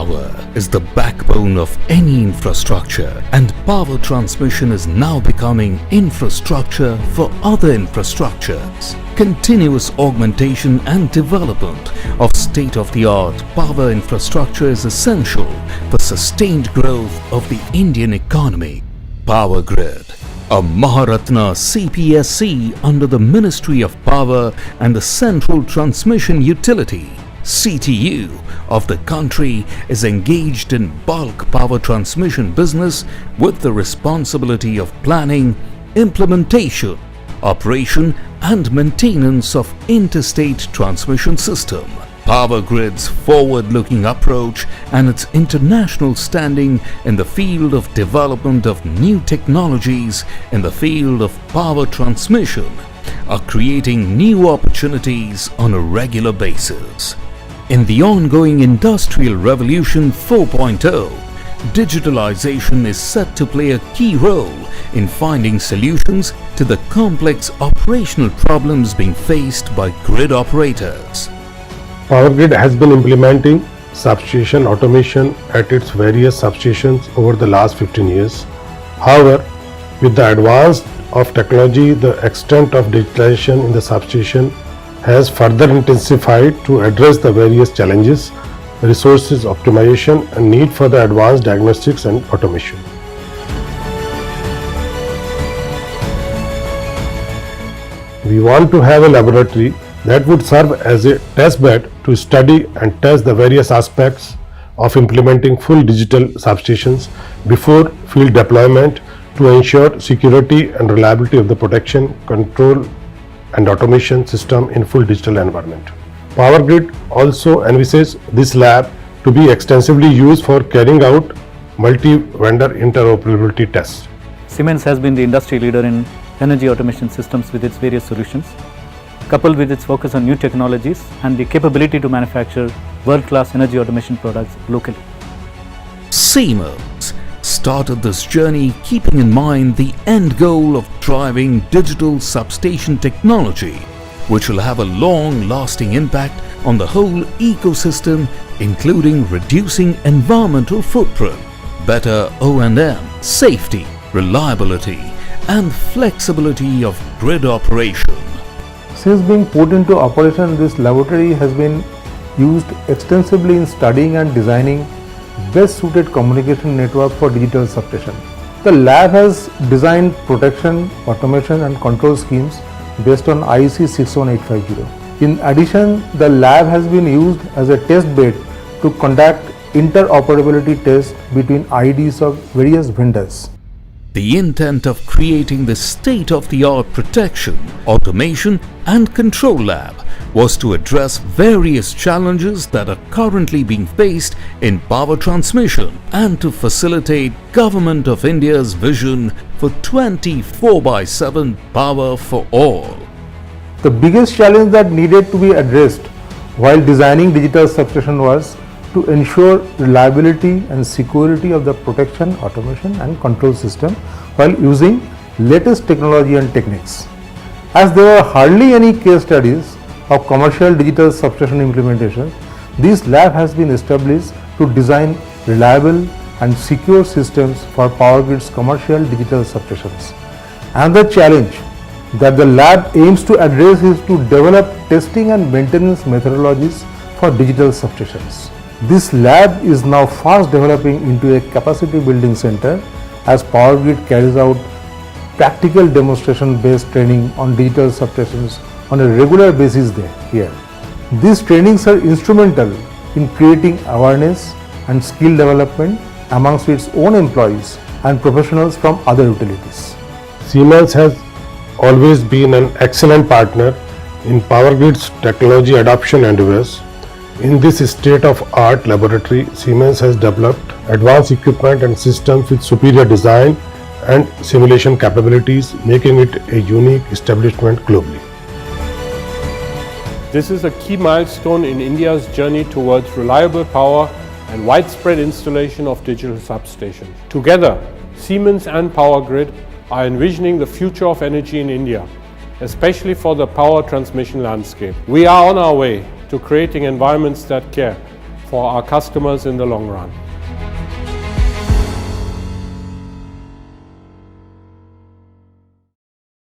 Power is the backbone of any infrastructure, and power transmission is now becoming infrastructure for other infrastructures. Continuous augmentation and development of state-of-the-art power infrastructure is essential for sustained growth of the Indian economy. Power Grid, a Maharatna CPSC under the Ministry of Power and the Central Transmission Utility (CTU) of the country, is engaged in bulk power transmission business with the responsibility of planning, implementation, operation and maintenance of interstate transmission system. Power Grid's forward-looking approach and its international standing in the field of development of new technologies in the field of power transmission are creating new opportunities on a regular basis. In the ongoing Industrial Revolution 4.0, digitalization is set to play a key role in finding solutions to the complex operational problems being faced by grid operators. Power Grid has been implementing substation automation at its various substations over the last 15 years. However, with the advance of technology, the extent of digitalization in the substation has further intensified to address the various challenges, resources optimization and need for the advanced diagnostics and automation. We want to have a laboratory that would serve as a test bed to study and test the various aspects of implementing full digital substations before field deployment to ensure security and reliability of the protection, control and automation system in full digital environment. Power Grid also envisages this lab to be extensively used for carrying out multi-vendor interoperability tests. Siemens has been the industry leader in energy automation systems with its various solutions, coupled with its focus on new technologies and the capability to manufacture world-class energy automation products locally. Siemens started this journey keeping in mind the end goal of driving digital substation technology, which will have a long-lasting impact on the whole ecosystem, including reducing environmental footprint, better O&M, safety, reliability and flexibility of grid operation. Since being put into operation, this laboratory has been used extensively in studying and designing best suited communication network for digital substation. The lab has designed protection, automation and control schemes based on IEC 61850. In addition, the lab has been used as a test bed to conduct interoperability tests between IDs of various vendors. The intent of creating the state-of-the-art protection, automation and control lab was to address various challenges that are currently being faced in power transmission and to facilitate Government of India's vision for 24/7 power for all. The biggest challenge that needed to be addressed while designing digital substation was to ensure reliability and security of the protection, automation and control system while using latest technology and techniques. As there were hardly any case studies of commercial digital substation implementation, this lab has been established to design reliable and secure systems for Power Grid's commercial digital substations. Another challenge that the lab aims to address is to develop testing and maintenance methodologies for digital substations. This lab is now fast developing into a capacity building center as Power Grid carries out practical demonstration based training on digital substations on a regular basis here. These trainings are instrumental in creating awareness and skill development amongst its own employees and professionals from other utilities. Siemens has always been an excellent partner in Power Grid's technology adoption endeavors. In this state-of-art laboratory, Siemens has developed advanced equipment and systems with superior design and simulation capabilities, making it a unique establishment globally. This is a key milestone in India's journey towards reliable power and widespread installation of digital substations. Together, Siemens and Power Grid are envisioning the future of energy in India, especially for the power transmission landscape. We are on our way to creating environments that care for our customers in the long run.